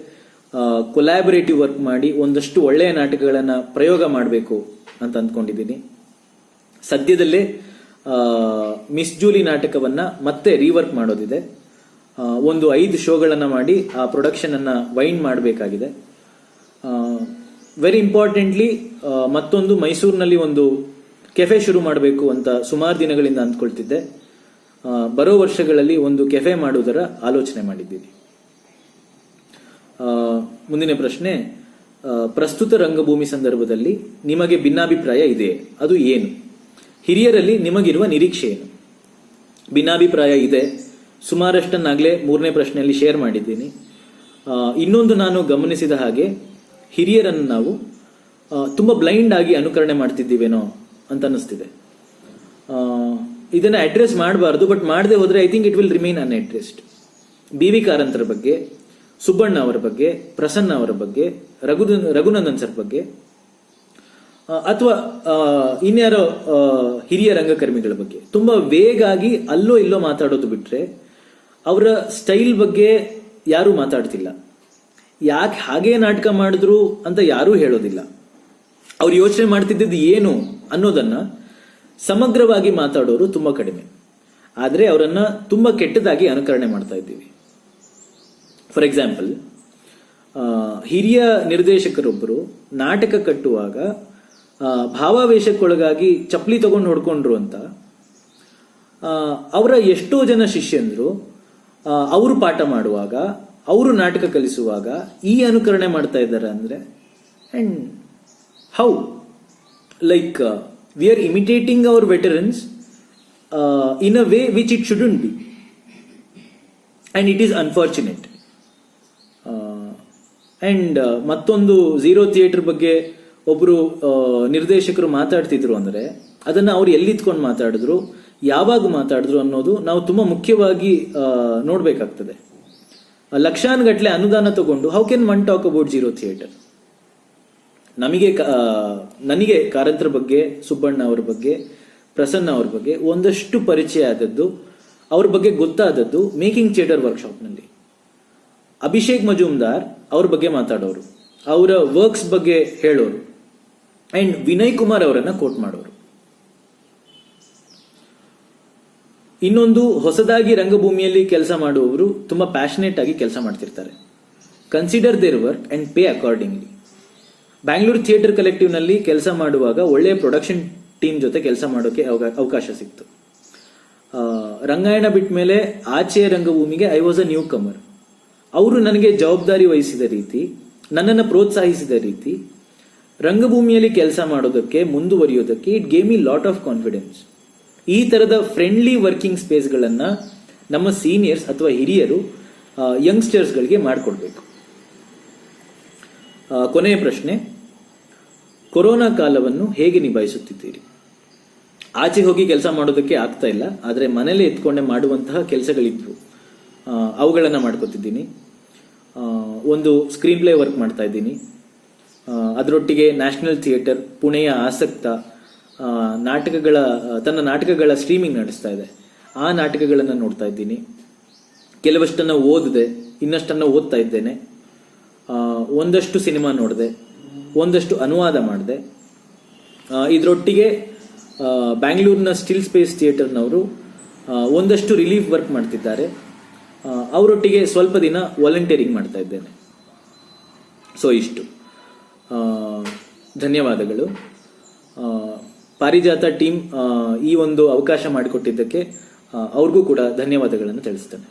ಕೊಲ್ಯಾಬರೇಟಿವ್ ವರ್ಕ್ ಮಾಡಿ ಒಂದಷ್ಟು ಒಳ್ಳೆಯ ನಾಟಕಗಳನ್ನು ಪ್ರಯೋಗ ಮಾಡಬೇಕು ಅಂತ ಅಂದ್ಕೊಂಡಿದ್ದೀನಿ. ಸದ್ಯದಲ್ಲೇ ಮಿಸ್ ಜೂಲಿ ನಾಟಕವನ್ನ ಮತ್ತೆ ರೀವರ್ಕ್ ಮಾಡೋದಿದೆ. ಒಂದು 5 ಶೋಗಳನ್ನು ಮಾಡಿ ಆ ಪ್ರೊಡಕ್ಷನ್ ಅನ್ನ ವೈಂಡ್ ಮಾಡಬೇಕಾಗಿದೆ. ವೆರಿ ಇಂಪಾರ್ಟೆಂಟ್ಲಿ ಮತ್ತೊಂದು, ಮೈಸೂರಿನಲ್ಲಿ ಒಂದು ಕೆಫೆ ಶುರು ಮಾಡಬೇಕು ಅಂತ ಸುಮಾರು ದಿನಗಳಿಂದ ಅಂದ್ಕೊಳ್ತಿದ್ದೆ. ಬರೋ ವರ್ಷಗಳಲ್ಲಿ ಒಂದು ಕೆಫೆ ಮಾಡುವುದರ ಆಲೋಚನೆ ಮಾಡಿದ್ದೀನಿ. ಮುಂದಿನ ಪ್ರಶ್ನೆ, ಪ್ರಸ್ತುತ ರಂಗಭೂಮಿ ಸಂದರ್ಭದಲ್ಲಿ ನಿಮಗೆ ಭಿನ್ನಾಭಿಪ್ರಾಯ ಇದೆಯೇ? ಅದು ಏನು? ಹಿರಿಯರಲ್ಲಿ ನಿಮಗಿರುವ ನಿರೀಕ್ಷೆ ಏನು? ಭಿನ್ನಾಭಿಪ್ರಾಯ ಇದೆ, ಸುಮಾರಷ್ಟನ್ನಾಗಲೇ 3ನೇ ಪ್ರಶ್ನೆಯಲ್ಲಿ ಶೇರ್ ಮಾಡಿದ್ದೀನಿ. ಇನ್ನೊಂದು, ನಾನು ಗಮನಿಸಿದ ಹಾಗೆ ಹಿರಿಯರನ್ನು ನಾವು ತುಂಬ ಬ್ಲೈಂಡ್ ಆಗಿ ಅನುಕರಣೆ ಮಾಡ್ತಿದ್ದೀವೇನೋ ಅಂತ ಅನ್ನಿಸ್ತಿದೆ. ಇದನ್ನು ಅಡ್ರೆಸ್ ಮಾಡಬಾರ್ದು, ಬಟ್ ಮಾಡದೆ ಹೋದರೆ I think it will remain unaddressed. B V. ಕಾರಂತರ ಬಗ್ಗೆ, ಸುಬ್ಬಣ್ಣ ಅವರ ಬಗ್ಗೆ, ಪ್ರಸನ್ನ ಅವರ ಬಗ್ಗೆ, ರಘುನಂದನ್ ಸರ್ ಬಗ್ಗೆ, ಅಥವಾ ಇನ್ಯಾರೋ ಹಿರಿಯ ರಂಗಕರ್ಮಿಗಳ ಬಗ್ಗೆ ತುಂಬಾ ವೇಗಾಗಿ ಅಲ್ಲೋ ಇಲ್ಲೋ ಮಾತಾಡೋದು ಬಿಟ್ರೆ ಅವರ ಸ್ಟೈಲ್ ಬಗ್ಗೆ ಯಾರೂ ಮಾತಾಡ್ತಿಲ್ಲ. ಯಾಕೆ ಹಾಗೇ ನಾಟಕ ಮಾಡಿದ್ರು ಅಂತ ಯಾರೂ ಹೇಳೋದಿಲ್ಲ. ಅವ್ರು ಯೋಚನೆ ಮಾಡ್ತಿದ್ದದ್ದು ಏನು ಅನ್ನೋದನ್ನ ಸಮಗ್ರವಾಗಿ ಮಾತಾಡೋರು ತುಂಬಾ ಕಡಿಮೆ. ಆದರೆ ಅವರನ್ನ ತುಂಬಾ ಕೆಟ್ಟದಾಗಿ ಅನುಕರಣೆ ಮಾಡ್ತಾ ಇದ್ದೀವಿ. ಫಾರ್ ಎಕ್ಸಾಂಪಲ್, ಹಿರಿಯ ನಿರ್ದೇಶಕರೊಬ್ಬರು ನಾಟಕ ಕಟ್ಟುವಾಗ ಭಾವಾವೇಶಕ್ಕೊಳಗಾಗಿ ಚಪ್ಪಲಿ ತಗೊಂಡು ಹೊಡ್ಕೊಂಡ್ರು ಅಂತ ಅವರ ಎಷ್ಟೋ ಜನ ಶಿಷ್ಯಂದ್ರು ಅವರು ಪಾಠ ಮಾಡುವಾಗ, ಅವರು ನಾಟಕ ಕಲಿಸುವಾಗ ಈ ಅನುಕರಣೆ ಮಾಡ್ತಾ ಇದ್ದಾರೆ ಅಂದ್ರೆ, and how like we are imitating our veterans in a way which it shouldn't be, and it is unfortunate. And ಮತ್ತೊಂದು, ಝೀರೋ ಥಿಯೇಟರ್ ಬಗ್ಗೆ ಒಬ್ರು ನಿರ್ದೇಶಕರು ಮಾತಾಡ್ತಿದ್ರು ಅಂದ್ರೆ ಅದನ್ನ ಅವ್ರು ಎಲ್ಲಿತ್ಕೊಂಡು ಮಾತಾಡಿದ್ರು, ಯಾವಾಗ ಮಾತಾಡಿದ್ರು ಅನ್ನೋದು ನಾವು ತುಂಬಾ ಮುಖ್ಯವಾಗಿ ನೋಡ್ಬೇಕಾಗ್ತದೆ. ಲಕ್ಷಾನುಗಟ್ಲೆ ಅನುದಾನ ತಗೊಂಡು how can one talk about zero theatre? ನನಗೆ ಕಾರಂತರ ಬಗ್ಗೆ, ಸುಬ್ಬಣ್ಣ ಅವ್ರ ಬಗ್ಗೆ, ಪ್ರಸನ್ನ ಅವ್ರ ಬಗ್ಗೆ ಒಂದಷ್ಟು ಪರಿಚಯ ಆದದ್ದು, ಅವ್ರ ಬಗ್ಗೆ ಗೊತ್ತಾದದ್ದು ಮೇಕಿಂಗ್ ಥಿಯೇಟರ್ ವರ್ಕ್ಶಾಪ್ನಲ್ಲಿ. ಅಭಿಷೇಕ್ ಮಜುಮ್ದಾರ್ ಅವ್ರ ಬಗ್ಗೆ ಮಾತಾಡೋರು, ಅವರ ವರ್ಕ್ಸ್ ಬಗ್ಗೆ ಹೇಳೋರು, ಅಂಡ್ ವಿನಯ್ ಕುಮಾರ್ ಅವರನ್ನ ಕೋಟ್ ಮಾಡೋರು. ಇನ್ನೊಂದು, ಹೊಸದಾಗಿ ರಂಗಭೂಮಿಯಲ್ಲಿ ಕೆಲಸ ಮಾಡುವವರು ತುಂಬಾ ಪ್ಯಾಷನೇಟ್ ಆಗಿ ಕೆಲಸ ಮಾಡ್ತಿರ್ತಾರೆ. Consider their work and pay accordingly. Bangalore theatre collective ನಲ್ಲಿ ಕೆಲಸ ಮಾಡುವಾಗ ಒಳ್ಳೆಯ ಪ್ರೊಡಕ್ಷನ್ ಟೀಮ್ ಜೊತೆ ಕೆಲಸ ಮಾಡೋಕೆ ಅವಕಾಶ ಸಿಕ್ತು. ರಂಗಾಯಣ ಬಿಟ್ಟ ಮೇಲೆ ಆಚೆಯ ರಂಗಭೂಮಿಗೆ ಐ ವಾಸ್ ಅ ನ್ಯೂ ಕಮರ್. ಅವರು ನನಗೆ ಜವಾಬ್ದಾರಿ ವಹಿಸಿದ ರೀತಿ, ನನ್ನನ್ನು ಪ್ರೋತ್ಸಾಹಿಸಿದ ರೀತಿ, ರಂಗಭೂಮಿಯಲ್ಲಿ ಕೆಲಸ ಮಾಡೋದಕ್ಕೆ ಮುಂದುವರಿಯೋದಕ್ಕೆ it gave me lot of confidence. ಈ ತರದ ಫ್ರೆಂಡ್ಲಿ ವರ್ಕಿಂಗ್ ಸ್ಪೇಸ್ಗಳನ್ನ ನಮ್ಮ ಸೀನಿಯರ್ಸ್ ಅಥವಾ ಹಿರಿಯರು ಯಂಗ್ಸ್ಟರ್ಸ್ಗಳಿಗೆ ಮಾಡಿಕೊಡ್ಬೇಕು. ಕೊನೆಯ ಪ್ರಶ್ನೆ, ಕೊರೋನಾ ಕಾಲವನ್ನು ಹೇಗೆ ನಿಭಾಯಿಸುತ್ತಿದ್ದೀರಿ? ಆಚೆ ಹೋಗಿ ಕೆಲಸ ಮಾಡೋದಕ್ಕೆ ಆಗ್ತಾ ಇಲ್ಲ, ಆದರೆ ಮನೇಲೆ ಎತ್ಕೊಂಡೆ ಮಾಡುವಂತಹ ಕೆಲಸಗಳಿದ್ವು, ಅವುಗಳನ್ನು ಮಾಡ್ಕೋತಿದ್ದೀನಿ. ಒಂದು ಸ್ಕ್ರೀನ್ ಪ್ಲೇ ವರ್ಕ್ ಮಾಡ್ತಾ ಇದ್ದೀನಿ. ಅದರೊಟ್ಟಿಗೆ ನ್ಯಾಷನಲ್ ಥಿಯೇಟರ್ ಪುಣೆಯ ಆಸಕ್ತ ತನ್ನ ನಾಟಕಗಳ ಸ್ಟ್ರೀಮಿಂಗ್ ನಡೆಸ್ತಾ ಇದೆ. ಆ ನಾಟಕಗಳನ್ನು ನೋಡ್ತಾ ಇದ್ದೀನಿ. ಕೆಲವಷ್ಟನ್ನು ಓದಿದೆ, ಇನ್ನಷ್ಟನ್ನು ಓದ್ತಾ ಇದ್ದೇನೆ. ಒಂದಷ್ಟು ಸಿನಿಮಾ ನೋಡಿದೆ, ಒಂದಷ್ಟು ಅನುವಾದ ಮಾಡಿದೆ. ಇದರೊಟ್ಟಿಗೆ ಬ್ಯಾಂಗ್ಳೂರಿನ ಸ್ಟಿಲ್ ಸ್ಪೇಸ್ ಥಿಯೇಟರ್ನವರು ಒಂದಷ್ಟು ರಿಲೀಫ್ ವರ್ಕ್ ಮಾಡ್ತಿದ್ದಾರೆ. ಅವರೊಟ್ಟಿಗೆ ಸ್ವಲ್ಪ ದಿನ ವಾಲಂಟಿಯರಿಂಗ್ ಮಾಡ್ತಾ ಇದ್ದೇನೆ. ಸೊ ಇಷ್ಟು. ಧನ್ಯವಾದಗಳು. ಪಾರಿಜಾತ ಟೀಮ್ ಈ ಒಂದು ಅವಕಾಶ ಮಾಡಿಕೊಟ್ಟಿದ್ದಕ್ಕೆ ಅವ್ರಿಗೂ ಕೂಡ ಧನ್ಯವಾದಗಳನ್ನು ತಿಳಿಸ್ತೇನೆ.